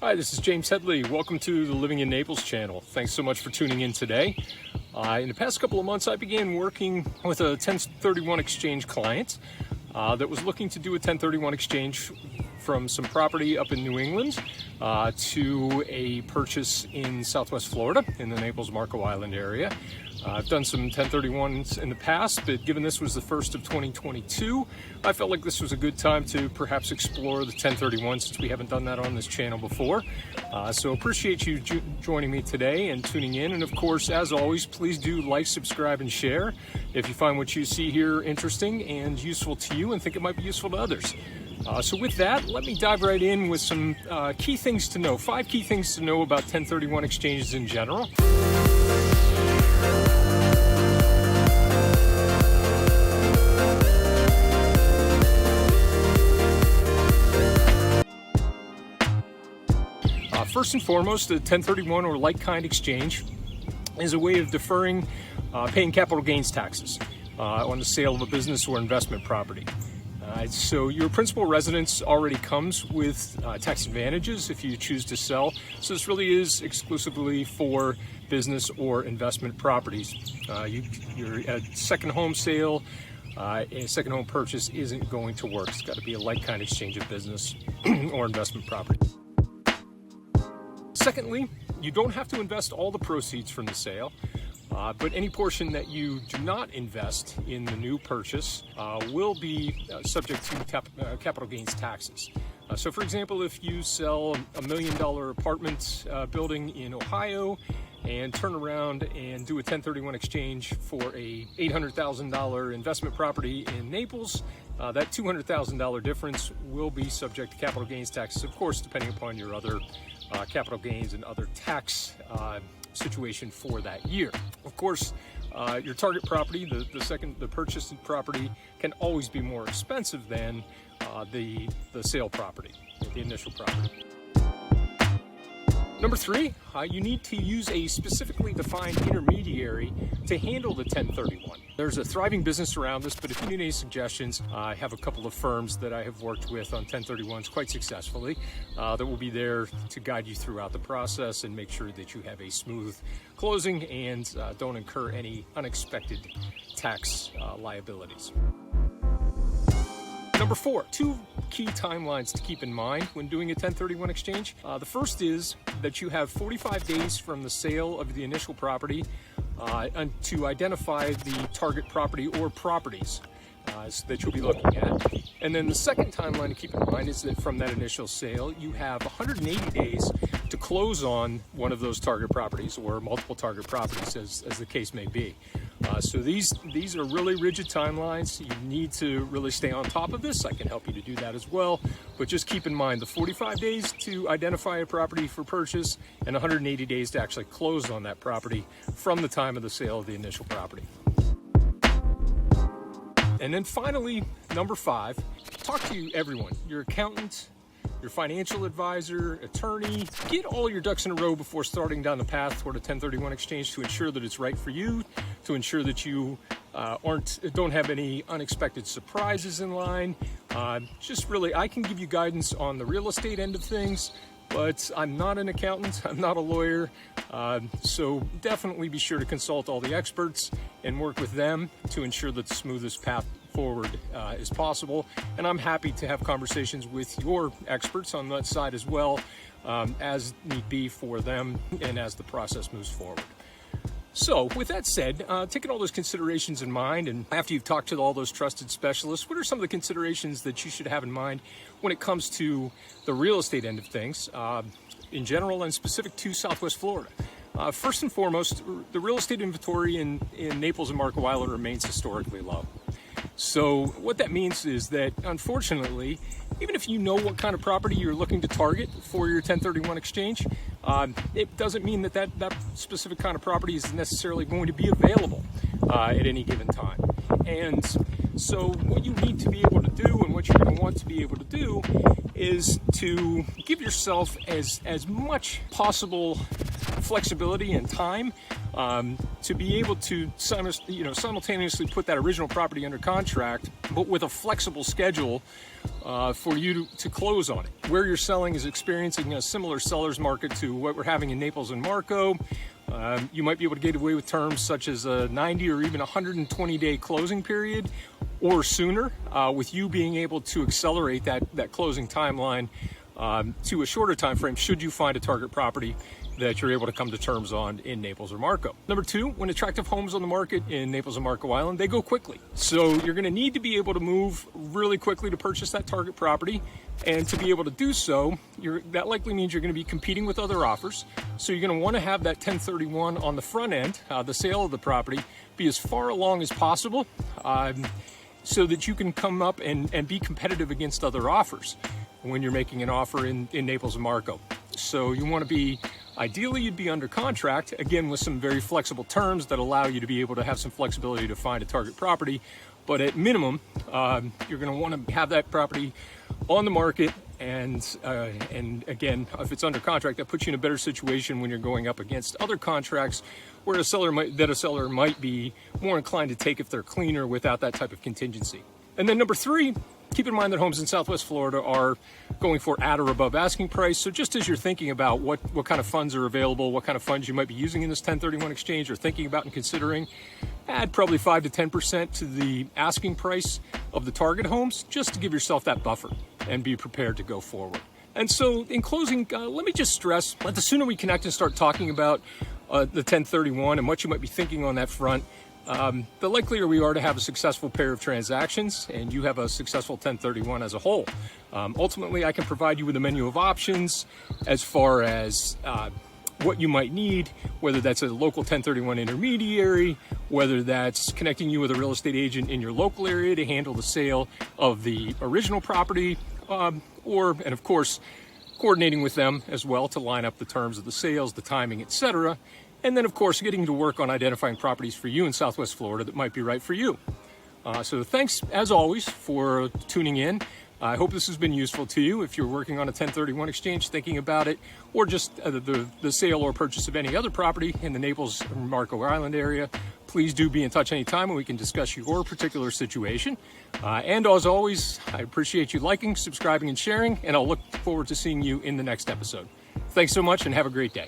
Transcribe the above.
Hi, this is James Headley. Welcome to the Living in Naples channel. Thanks so much for tuning in today. In the past couple of months, I began working with a 1031 exchange client that was looking to do a 1031 exchange from some property up in New England to a purchase in Southwest Florida in the Naples Marco Island area. I've done some 1031s in the past, but given this was the first of 2022, I felt like this was a good time to perhaps explore the 1031 since we haven't done that on this channel before. So appreciate you joining me today and tuning in. And of course, as always, please do like, subscribe, and share if you find what you see here interesting and useful to you and think it might be useful to others. So with that, let me dive right in with some key things to know. 5 key things to know about 1031 exchanges in general. First and foremost, a 1031 or like-kind exchange is a way of deferring paying capital gains taxes on the sale of a business or investment property. So your principal residence already comes with tax advantages if you choose to sell. So this really is exclusively for business or investment properties. Your second home sale, a second home purchase isn't going to work. It's got to be a like-kind exchange of business or investment property. Secondly, you don't have to invest all the proceeds from the sale, but any portion that you do not invest in the new purchase will be subject to capital gains taxes. So for example, if you sell a $1 million apartment building in Ohio and turn around and do a 1031 exchange for a $800,000 investment property in Naples, that $200,000 difference will be subject to capital gains taxes, of course, depending upon your other capital gains and other tax situation for that year. Of course, your target property, the purchased property, can always be more expensive than the sale property, the initial property. Number 3, you need to use a specifically defined intermediary to handle the 1031. There's a thriving business around this, but if you need any suggestions, I have a couple of firms that I have worked with on 1031s quite successfully that will be there to guide you throughout the process and make sure that you have a smooth closing and don't incur any unexpected tax liabilities. Number 4, 2 key timelines to keep in mind when doing a 1031 exchange. The first is that you have 45 days from the sale of the initial property to identify the target property or properties that you'll be looking at. And then the second timeline to keep in mind is that from that initial sale, you have 180 days to close on one of those target properties or multiple target properties as the case may be. So these are really rigid timelines. You need to really stay on top of this. I can help you to do that as well. But just keep in mind the 45 days to identify a property for purchase and 180 days to actually close on that property from the time of the sale of the initial property. And then finally, number 5, talk to everyone, your accountant, your financial advisor, attorney. Get all your ducks in a row before starting down the path toward a 1031 exchange to ensure that it's right for you, to ensure that you don't have any unexpected surprises in line. Just really, I can give you guidance on the real estate end of things, but I'm not an accountant, I'm not a lawyer, so definitely be sure to consult all the experts and work with them to ensure that the smoothest path forward is possible. And I'm happy to have conversations with your experts on that side as well, as need be for them and as the process moves forward. So with that said, taking all those considerations in mind, and after you've talked to all those trusted specialists, what are some of the considerations that you should have in mind when it comes to the real estate end of things in general and specific to Southwest Florida? First and foremost, the real estate inventory in Naples and Marco Island remains historically low. So what that means is that, unfortunately, even if you know what kind of property you're looking to target for your 1031 exchange, it doesn't mean that specific kind of property is necessarily going to be available at any given time. And so what you need to be able to do and what you're going to want to be able to do is to give yourself as much possible the flexibility and time to be able to simultaneously put that original property under contract, but with a flexible schedule for you to close on it. Where you're selling is experiencing a similar seller's market to what we're having in Naples and Marco. You might be able to get away with terms such as a 90 or even 120-day closing period or sooner, with you being able to accelerate that closing timeline to a shorter time frame should you find a target property that you're able to come to terms on in Naples or Marco. Number two, when attractive homes on the market in Naples and Marco Island, they go quickly. So you're going to need to be able to move really quickly to purchase that target property. And to be able to do so, that likely means you're going to be competing with other offers. So you're going to want to have that 1031 on the front end, the sale of the property, be as far along as possible so that you can come up and be competitive against other offers when you're making an offer in Naples and Marco. So you want to be, ideally you'd be under contract, again with some very flexible terms that allow you to be able to have some flexibility to find a target property. But at minimum, you're going to want to have that property on the market, and again, if it's under contract, that puts you in a better situation when you're going up against other contracts where a seller might be more inclined to take if they're cleaner without that type of contingency. And then number three, keep in mind that homes in Southwest Florida are going for at or above asking price. So just as you're thinking about what kind of funds are available, what kind of funds you might be using in this 1031 exchange or thinking about and considering, add probably 5 to 10% to the asking price of the target homes, just to give yourself that buffer and be prepared to go forward. And so in closing, let me just stress that the sooner we connect and start talking about the 1031 and what you might be thinking on that front, the likelier we are to have a successful pair of transactions and you have a successful 1031 as a whole. Ultimately, I can provide you with a menu of options as far as what you might need, whether that's a local 1031 intermediary, whether that's connecting you with a real estate agent in your local area to handle the sale of the original property, and of course, coordinating with them as well to line up the terms of the sales, the timing, etc. And then, of course, getting to work on identifying properties for you in Southwest Florida that might be right for you. So thanks, as always, for tuning in. I hope this has been useful to you. If you're working on a 1031 exchange, thinking about it, or just the sale or purchase of any other property in the Naples or Marco Island area, please do be in touch anytime and we can discuss your particular situation. And as always, I appreciate you liking, subscribing, and sharing, and I'll look forward to seeing you in the next episode. Thanks so much and have a great day.